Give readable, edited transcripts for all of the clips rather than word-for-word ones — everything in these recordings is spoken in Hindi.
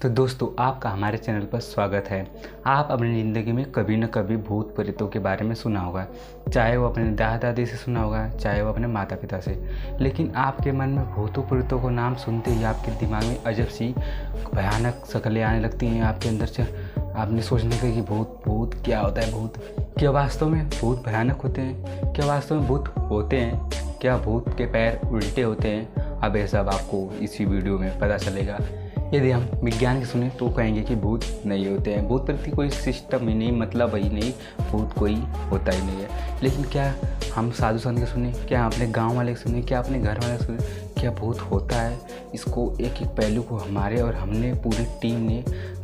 तो दोस्तों, आपका हमारे चैनल पर स्वागत है। आप अपनी ज़िंदगी में कभी न कभी भूत प्रेतों के बारे में सुना होगा, चाहे वो अपने दादा दादी से सुना होगा, चाहे वो अपने माता पिता से। लेकिन आपके मन में भूतों प्रेतों को नाम सुनते ही आपके दिमाग में अजब सी भयानक शक्लें आने लगती हैं। आपके अंदर से आपने सोचने का कि भूत भूत क्या होता है। भूत क्या वास्तव में भूत भयानक होते हैं? क्या वास्तव में भूत होते हैं? क्या भूत के पैर उल्टे होते हैं? अब ये सब आपको इसी वीडियो में पता चलेगा। यदि हम विज्ञान की सुने तो कहेंगे कि भूत नहीं होते हैं, भूत प्रति कोई सिस्टम ही नहीं, मतलब ही नहीं, भूत कोई होता ही नहीं है। लेकिन क्या हम साधु संत के सुने, क्या अपने गांव वाले के सुने, क्या अपने घर वाले सुने, क्या भूत होता है? इसको एक एक पहलू को हमारे और हमने पूरी टीम ने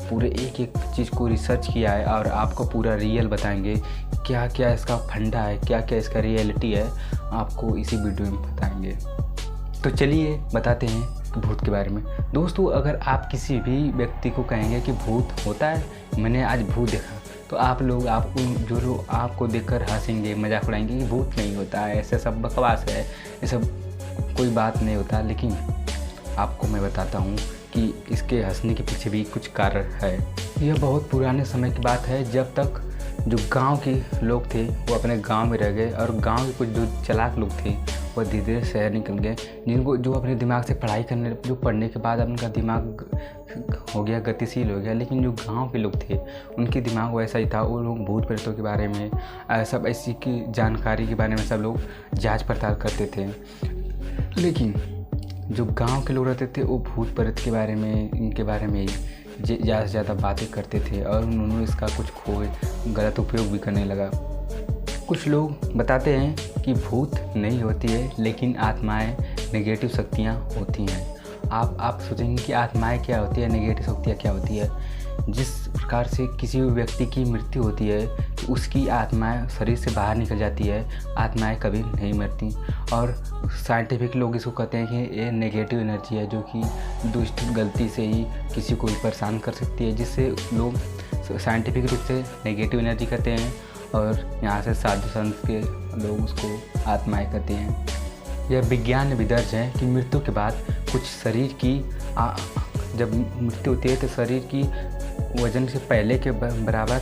पूरे एक एक चीज़ को रिसर्च किया है और आपको पूरा रियल बताएंगे। क्या क्या इसका फंडा है, क्या क्या इसका रियलिटी है, आपको इसी वीडियो में बताएंगे। तो चलिए बताते हैं भूत के बारे में। दोस्तों, अगर आप किसी भी व्यक्ति को कहेंगे कि भूत होता है, मैंने आज भूत देखा, तो आप लोग जो लोग आपको देखकर हंसेंगे, मजाक उड़ाएंगे कि भूत नहीं होता है, ऐसे सब बकवास है, ये सब कोई बात नहीं होता। लेकिन आपको मैं बताता हूँ कि इसके हंसने के पीछे भी कुछ कारण है। यह बहुत पुराने समय की बात है, जब तक जो गांव के लोग थे वो अपने गांव में रह गए और गांव के कुछ जो चालाक लोग थे वो धीरे धीरे शहर निकल गए, जिनको जो अपने दिमाग से पढ़ाई करने, जो पढ़ने के बाद उनका दिमाग हो गया, गतिशील हो गया। लेकिन जो गांव के लोग थे उनके दिमाग वैसा ही था। वो लोग भूत प्रेतों के बारे में सब ऐसी की जानकारी के बारे में सब लोग जांच पड़ताल करते थे। लेकिन जो गांव के लोग रहते थे वो भूत प्रेत के बारे में, इनके बारे में ज़्यादा से ज़्यादा बातें करते थे और उन्होंने इसका कुछ गलत उपयोग भी करने लगा। कुछ लोग बताते हैं कि भूत नहीं होती है, लेकिन आत्माएं, नेगेटिव शक्तियाँ होती हैं। आप सोचेंगे कि आत्माएं क्या होती है, नेगेटिव शक्तियाँ क्या होती है। जिस प्रकार से किसी भी व्यक्ति की मृत्यु होती है तो उसकी आत्माएं शरीर से बाहर निकल जाती है, आत्माएं कभी नहीं मरती। और साइंटिफिक लोग इसको कहते हैं कि ये नेगेटिव एनर्जी है, जो कि दुष्ट गलती से ही किसी को भी परेशान कर सकती है, जिससे लोग साइंटिफिक रूप से नेगेटिव एनर्जी कहते हैं। और यहाँ से साधु संत के लोग उसको आत्माएं कहते हैं। यह विज्ञान में भी दर्ज है कि मृत्यु के बाद कुछ शरीर की जब मृत्यु होती है तो शरीर की वजन से पहले के बराबर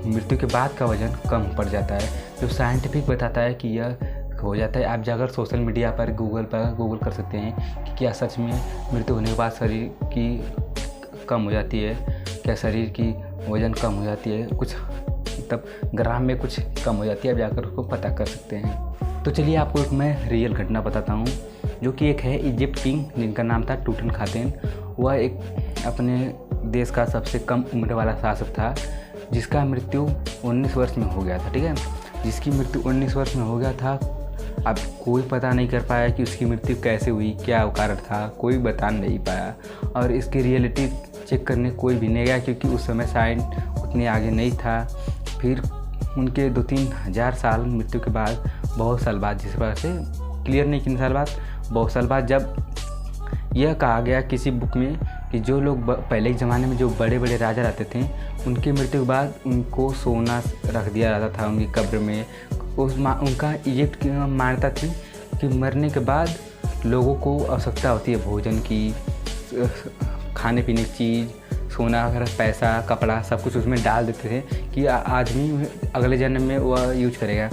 मृत्यु के बाद का वजन कम पड़ जाता है, जो साइंटिफिक बताता है कि यह हो जाता है। आप जाकर सोशल मीडिया पर गूगल कर सकते हैं कि क्या सच में मृत्यु होने के बाद शरीर की कम हो जाती है, क्या शरीर की वजन कम हो जाती है, कुछ तब ग्राम में कुछ कम हो जाती है। आप जाकर उसको पता कर सकते हैं। तो चलिए आपको एक मैं रियल घटना बताता हूँ, जो कि एक है इजिप्ट किंग, जिनका नाम था टूटनखामेन। वह एक अपने देश का सबसे कम उम्र वाला शासक था, जिसका मृत्यु 19 वर्ष में हो गया था। ठीक है, जिसकी मृत्यु 19 वर्ष में हो गया था। अब कोई पता नहीं कर पाया कि उसकी मृत्यु कैसे हुई, क्या कारण था, कोई बता नहीं पाया। और इसकी रियलिटी चेक करने कोई भी नहीं गया, क्योंकि उस समय साइंस उतने आगे नहीं था। फिर उनके 2-3 हज़ार साल मृत्यु के बाद, बहुत साल बाद, जिस प्रकार से क्लियर नहीं कितने साल बाद, बहुत साल बाद, जब यह कहा गया किसी बुक में कि जो लोग पहले के ज़माने में जो बड़े बड़े राजा रहते थे, उनकी मृत्यु के बाद उनको सोना रख दिया जाता था उनकी कब्र में। उनका इजिप्ट की मान्यता थी कि मरने के बाद लोगों को आवश्यकता होती है भोजन की, खाने पीने की चीज़, सोना, पैसा, कपड़ा, सब कुछ उसमें डाल देते थे कि आदमी अगले जन्म में वह यूज करेगा।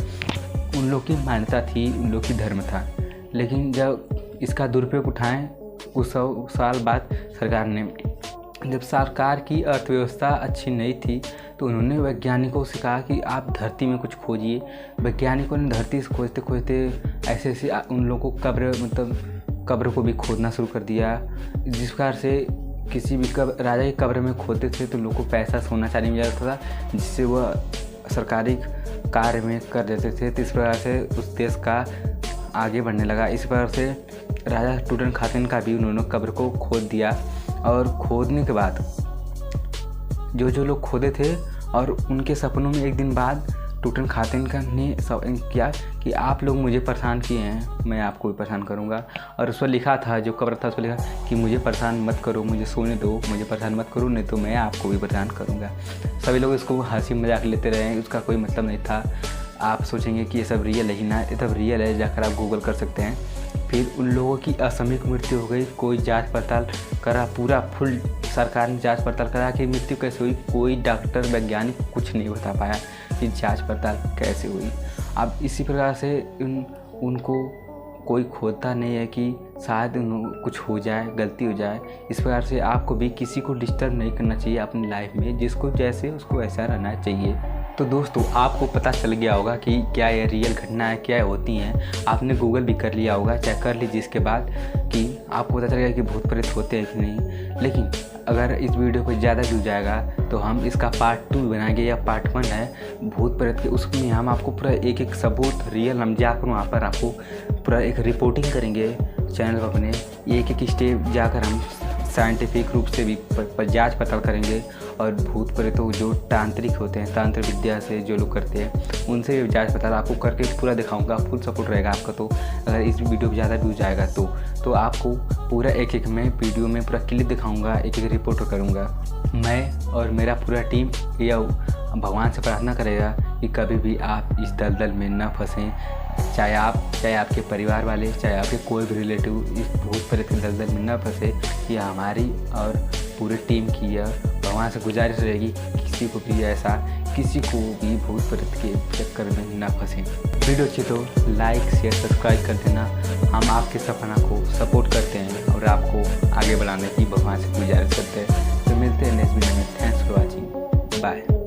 उन लोग की मान्यता थी, उन लोग की धर्म था। लेकिन जब इसका दुरुपयोग उठाएं कुछ 100 साल बाद सरकार ने, जब सरकार की अर्थव्यवस्था अच्छी नहीं थी, तो उन्होंने वैज्ञानिकों से कहा कि आप धरती में कुछ खोजिए। वैज्ञानिकों ने धरती से खोजते खोजते ऐसे ऐसे उन लोगों को कब्र को भी खोदना शुरू कर दिया। जिस प्रकार से किसी भी राजा की कब्र में खोदते थे तो लोगों को पैसा, सोना, चांदी मिल जाता था, जिससे वह सरकारी कार्य में कर देते थे। तो इस प्रकार से उस देश का आगे बढ़ने लगा। इस प्रकार से राजा टूटनखामेन का भी उन्होंने कब्र को खोद दिया। और खोदने के बाद जो लोग खोदे थे, और उनके सपनों में एक दिन बाद टूटनखामेन ने किया कि आप लोग मुझे परेशान किए हैं, मैं आपको भी परेशान करूंगा। और उस पर लिखा था, जो कब्र था उस पर लिखा कि मुझे परेशान मत करो, मुझे सोने दो, मुझे परेशान मत करो, नहीं तो मैं आपको भी परेशान करूंगा। सभी लोग इसको हंसी मजाक लेते रहे, उसका कोई मतलब नहीं था। आप सोचेंगे कि ये सब रियल है ही ना, ये सब रियल है, जाकर आप गूगल कर सकते हैं। फिर उन लोगों की असामयिक मृत्यु हो गई, कोई जांच पड़ताल करा, पूरा फुल सरकार ने जांच पड़ताल करा कि मृत्यु कैसे हुई, कोई डॉक्टर वैज्ञानिक कुछ नहीं बता पाया कि जांच पड़ताल कैसे हुई। अब इसी प्रकार से उनको कोई खोजता नहीं है कि शायद कुछ हो जाए, गलती हो जाए। इस प्रकार से आपको भी किसी को डिस्टर्ब नहीं करना चाहिए अपनी लाइफ में, जिसको जैसे उसको वैसा रहना चाहिए। तो दोस्तों, आपको पता चल गया होगा कि क्या ये रियल घटना है, क्या होती हैं। आपने गूगल भी कर लिया होगा, चेक कर लीजिए इसके बाद कि आपको पता चल गया कि भूत प्रेत होते हैं कि नहीं। लेकिन अगर इस वीडियो पर ज़्यादा व्यू जाएगा तो हम इसका पार्ट 2 बनाएंगे, या पार्ट 1 है भूत प्रेत के, उसमें हम आपको पूरा एक एक सबूत रियल हम जाकर वहाँ पर आपको पूरा एक रिपोर्टिंग करेंगे चैनल पर अपने, एक एक स्टेप जाकर हम साइंटिफिक रूप से भी जांच पड़ताल करेंगे। और भूत प्रेतों जो तांत्रिक होते हैं, तांत्रिक विद्या से जो लोग करते हैं, उनसे भी जांच पड़ताल आपको करके पूरा दिखाऊंगा। फुल सपोर्ट रहेगा आपका। तो अगर इस वीडियो में ज़्यादा व्यू जाएगा तो आपको पूरा एक एक में वीडियो में पूरा क्लिप दिखाऊंगा, एक एक रिपोर्ट करूँगा। मैं और मेरा पूरा टीम या भगवान से प्रार्थना करेगा कि कभी भी आप इस दलदल में न फंसें, चाहे आपके परिवार वाले, चाहे आपके कोई भी रिलेटिव इस भूत प्रेत के दलदल में न फंसे। यह हमारी और पूरी टीम की यह भगवान से गुजारिश रहेगी, किसी को भी भूत प्रेत के चक्कर में न फंसे। वीडियो अच्छी तो लाइक शेयर सब्सक्राइब कर देना। हम आपके सपना को सपोर्ट करते हैं और आपको आगे बढ़ाने की भगवान से गुजारिश करते हैं। तो मिलते हैं नेक्स्ट वीडियो में। Thanks for watching, bye.